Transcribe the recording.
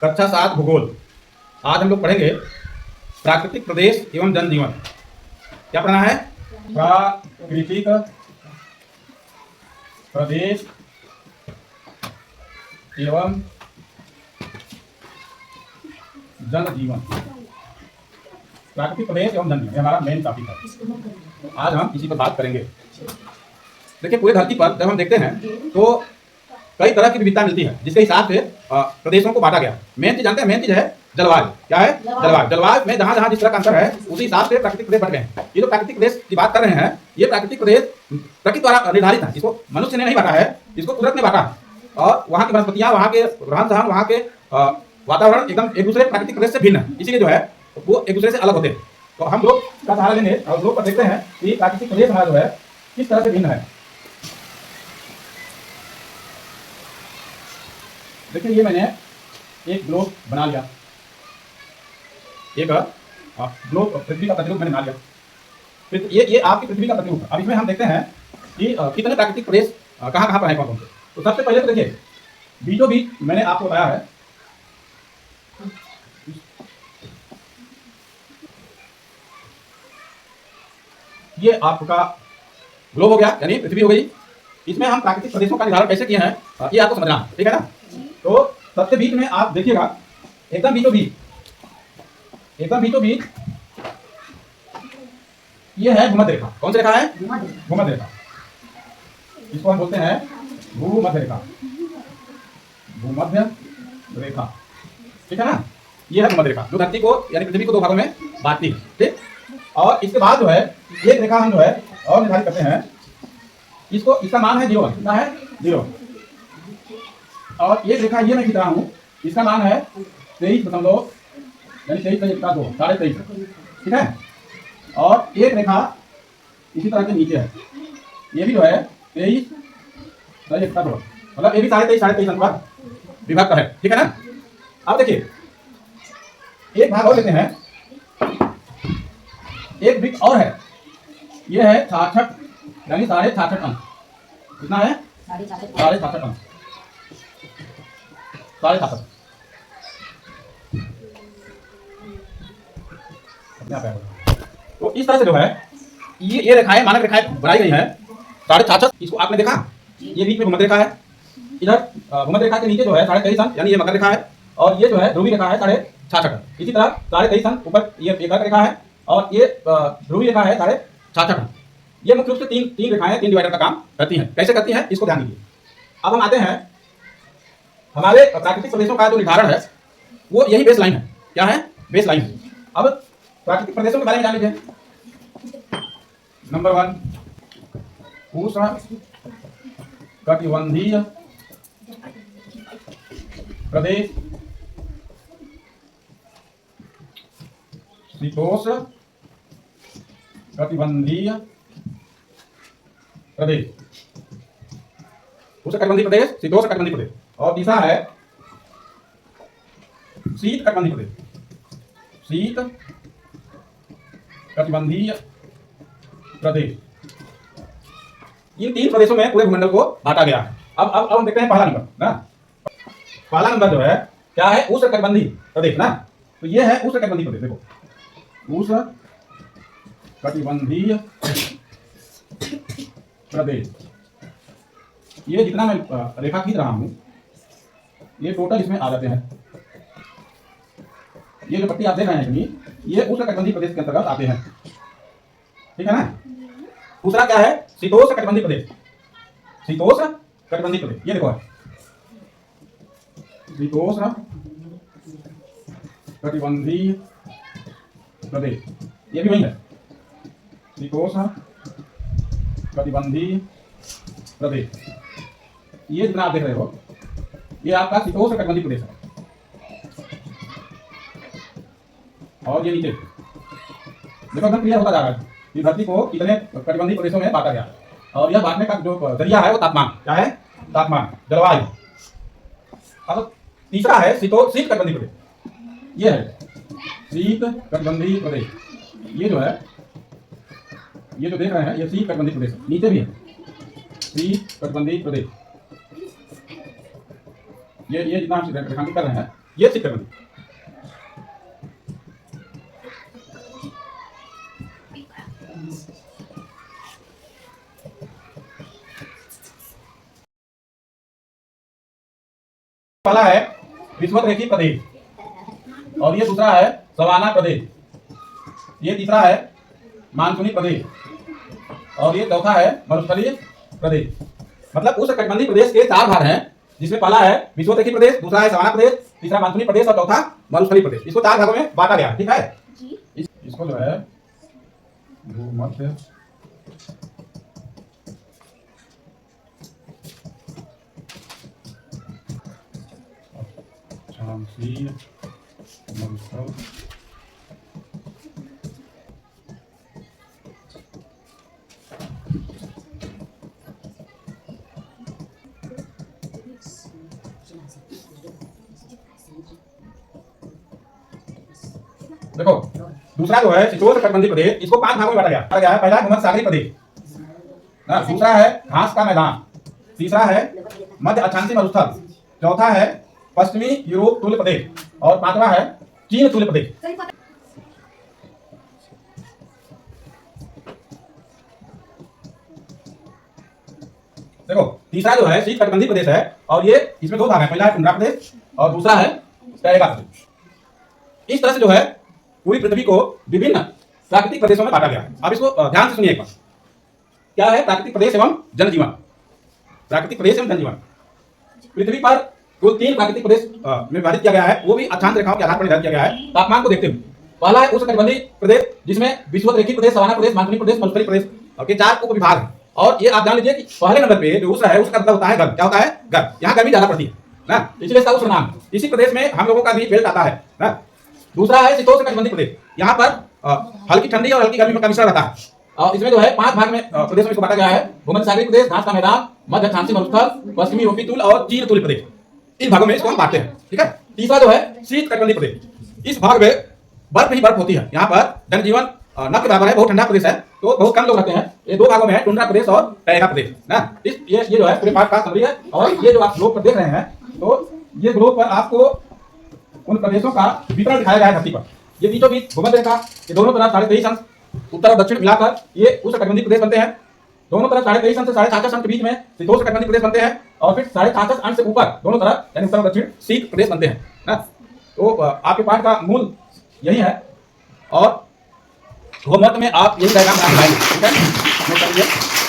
कक्षा 7 भूगोल। आज हम लोग पढ़ेंगे प्राकृतिक प्रदेश एवं जनजीवन। क्या पढ़ना है? प्राकृतिक प्रदेश एवं जनजीवन। प्राकृतिक प्रदेश एवं जनजीवन हमारा मेन टॉपिक है। आज हम इसी पर बात करेंगे। देखिए, पूरी धरती पर जब हम देखते हैं तो कई तरह की विविधता मिलती है, जिसके हिसाब से प्रदेशों को बांटा गया। मेन चीज जानते हैं, मेन चीज है जलवायु। क्या है? जलवायु। जलवायु में जहां जहां जिस तरह का अंतर है उसी हिसाब से प्राकृतिक प्रदेश बट गए हैं। ये जो प्राकृतिक प्रदेश की बात कर रहे हैं, ये प्राकृतिक प्रदेश प्रकृति द्वारा निर्धारित है। इसको मनुष्य ने नहीं बांटा है, इसको कुदरत ने बांटा है। और वहाँ की वनस्पतियां, वहाँ के रहन सहन, वहाँ के वातावरण एकदम एक दूसरे प्राकृतिक प्रदेश से भिन्न है। इसीलिए जो है वो एक दूसरे से अलग होते हैं। तो हम लोग का सहारा लेंगे और लोग पर देखते हैं कि प्राकृतिक प्रदेश हमारा जो है किस तरह से भिन्न है। देखिए, ये मैंने एक ग्लोब बना लिया, एक ग्लोब पृथ्वी का प्रतिरूप मैंने बना लिया। ये आपकी पृथ्वी का प्रतिरूप है। अब इसमें हम देखते हैं कि कितने प्राकृतिक प्रदेश कहाँ कहाँ पर है, कौन कौन से। तो सबसे पहले तो देखिए, बीचों बीच मैंने आपको बताया है ये आपका ग्लोब हो गया, यानी पृथ्वी हो गई। इसमें हम प्राकृतिक प्रदेशों का निर्धारण कैसे किए हैं ये आपको समझना है, ठीक है ना। तो सबसे बीच में आप देखिएगा, एकदम बीचों बीच, एकदम बीचों बीच ये है भूमध्य रेखा। कौन सी रेखा है? भूमध्य रेखा। इसको हम बोलते हैं भूमध्य रेखा। भूमध्य रेखा, ठीक है ना। ये है भूमध्य रेखा जो धरती को यानी पृथ्वी को दो भागों में बांटती है, ठीक। और इसके बाद जो है एक रेखा हम जो है और निर्धारित करते हैं, इसको, इसका मान है 0। कितना है? 0। और एक रेखा ये मैं खींच रहा हूँ, इसका मान है 23.2, यानी 23.2, 23.5, ठीक है। और एक रेखा इसी तरह के नीचे है, ये भी जो है 23.2, मतलब ये भी 23.5 अनुपात विभाग का है, ठीक है ना। अब देखिए, एक भाग और लेते हैं, एक वृत्त और है, ये है 66, यानी 66.5 अंक। कितना है? 66.5 अंक, 66.5। तो इस तरह से जो है ये रेखाएं, मानक रेखाएं बनाई गई है 66। इसको आपने देखा, ये बीच में भूमध्य रेखा है। इधर भूमध्य रेखा के नीचे जो है 23.5 अंक, यानी ये मकर रेखा है। और ये जो है ध्रुवीय रेखा है 66.5। इसी तरह 23.5 अंक ऊपर ये एक रेखा है, और ये ध्रुवीय रेखा है 66.5 अंक। ये मुख्य रूप से तीन रेखाएं, 3 डिवाइडर का काम करती हैं। कैसे करती हैं इसको ध्यान दीजिए। अब हम आते हैं, हमारे प्राकृतिक प्रदेशों का जो निर्धारण है वो यही बेस लाइन है। क्या है? बेस लाइन है। अब प्राकृतिक प्रदेशों के बारे में जान लीजिए। नंबर 1, उष्ण कटिबंधीय प्रदेश, शीतोष्ण कटिबंधीय प्रदेश, उष्ण कटिबंधीय प्रदेश, शीतोष्ण कटिबंधीय प्रदेश। और तीसरा है शीत कटिबंधीय प्रदेश, शीत कटिबंधीय प्रदेश। इन 3 प्रदेशों में पूरे भूमंडल को बांटा गया है। अब हम देखते हैं पहला नंबर ना। पहला नंबर जो है क्या है? उष्ण कटिबंधीय प्रदेश ना। तो ये है उष्ण कटिबंधीय प्रदेश। देखो, उष्ण कटिबंधीय प्रदेश। ये जितना मैं रेखा खींच रहा हूं, ये टोटल इसमें आ जाते हैं। ये जो पट्टी आप देख रहे हैं इतनी, ये उष्ण कटिबंधीय प्रदेश के अंतर्गत आते हैं, ठीक है ना। दूसरा क्या है? शीतोष्ण कटिबंधीय प्रदेश, शीतोष्ण कटिबंधीय प्रदेश। ये देखो, शीतोष्ण कटिबंधीय प्रदेश, ये भी वही है, शीतोष्ण कटिबंधीय प्रदेश। ये जितना आप देख रहे हो, ये आपका शीतोष्ण कटिबंधीय प्रदेश है। और ये नीचे देखो, एकदम क्लियर होता जा रहा है कि धरती को कितने कटिबंधीय प्रदेशों में बांटा गया है। और यह बांटने का जो जरिया है वो तापमान। क्या है? तापमान, जलवायु। अब तीसरा है शीत कटिबंधीय प्रदेश। ये है शीत कटिबंधीय प्रदेश। ये जो है, ये जो देख रहे हैं, ये शीत कटिबंधीय प्रदेश। नीचे भी है शीत कटिबंधीय प्रदेश। ये जितना हम रेखांकित कर रहे हैं, ये शीत कटिबंधीय। पहला है विषुवत-रेखीय प्रदेश और ये दूसरा है सवाना प्रदेश, ये तीसरा है मानसूनी प्रदेश और ये चौथा है मरुस्थलीय प्रदेश। मतलब उष्णकटिबंधीय प्रदेश के 4 भाग हैं, जिसमें पहला है विषुवत-रेखीय प्रदेश, दूसरा है सवाना प्रदेश, तीसरा मानसूनी प्रदेश और चौथा मरुस्थलीय प्रदेश। इसको 4 भागों में बांटा गया, ठीक है। इसको जो है भूमध्य अक्षांशीय मरुस्थल देखो, दूसरा जो है शीतोष्णकटिबंधीय प्रदेश, इसको 5 भागों में बांटा गया है। पहला है भूमध्यसागरीय प्रदेश, दूसरा है घास का मैदान, तीसरा है मध्य अक्षांशीय मरुस्थल, चौथा है पश्चिमी यूरोप तुल्य प्रदेश और पांचवा है चीन तुल्य प्रदेश। देखो, तीसरा जो है शीतकटिबंधीय प्रदेश है और ये इसमें 2 भाग हैं, पहला है टुंड्रा प्रदेश और दूसरा है टैगा प्रदेश। इस तरह से जो है पूरी पृथ्वी को विभिन्न प्राकृतिक प्रदेशों में बांटा गया है। अब इसको ध्यान से सुनिए एक बार, क्या है प्राकृतिक प्रदेश एवं जनजीवन। प्राकृतिक प्रदेश एवं जनजीवन पृथ्वी पर कुल 3 प्राकृतिक प्रदेश में विभाजित किया गया है, वो भी अक्षांश रेखाओं के आधार पर निर्धारित किया गया है तापमान को देखते हुए। पहला है उष्णकटिबंधीय प्रदेश, जिसमें विषुवत-रेखीय प्रदेश, सवाना प्रदेश, मानसूनी प्रदेश, मरुस्थलीय प्रदेश के 4 उप विभाग हैं। और ये आप जान लीजिए कि पहले नंबर पे जो उष्ण है उसका मतलब होता है गर्म। क्या होता है? गर्म। यहाँ गर्मी ज्यादा पड़ती है ना, इसलिए इसका उष्ण नाम। इसी प्रदेश में हम लोगों का भी बेल्ट आता है ना। दूसरा है शीतोष्णकटिबंधीय प्रदेश, यहाँ पर हल्की ठंडी और हल्की गर्मी का मिश्रण रहता है और इसमें जो है 5 भाग में प्रदेश में इसको बांटा गया है। भूमध्यसागरीय प्रदेश, घास का मैदान, मध्य अक्षांशीय मरुस्थल, पश्चिमी यूरोपीय तुल्य और चीन तुल्य प्रदेश। इस भागों में इसको हम बांटते हैं, ठीक है। तीसरा जो है शीतकटिबंधीय प्रदेश, इस भाग में बर्फ ही बर्फ होती है। यहाँ पर जनजीवन न के बराबर है, बहुत ठंडा प्रदेश है, तो बहुत कम लोग रहते हैं। ये 2 भागों में है, टुंड्रा प्रदेश और टैगा प्रदेश ना। ये जो है पूरे पार्ट का समरी है। और ये जो आप ग्लोब पर देख रहे हैं, तो ये ग्लोब पर आपको उन प्रदेशों का वितरण दिखाया गया है धरती पर। ये बीचों बीच भूमध्य रेखा, ये दोनों तरफ 23.5 अंश, उत्तर और दक्षिण मिलाकर ये उष्णकटिबंधीय प्रदेश बनते हैं। दोनों तरफ 23.5 अंश से 66.5 अंश के बीच में शीतोष्णकटिबंधीय प्रदेश बनते हैं और फिर 66.5 अंश से ऊपर दोनों तरफ यानी उत्तर और दक्षिण शीत प्रदेश बनते हैं ना। तो आपके पाठ का मूल यही है और होमवर्क में आप यही डायग्राम बना के लाएंगे, ठीक है।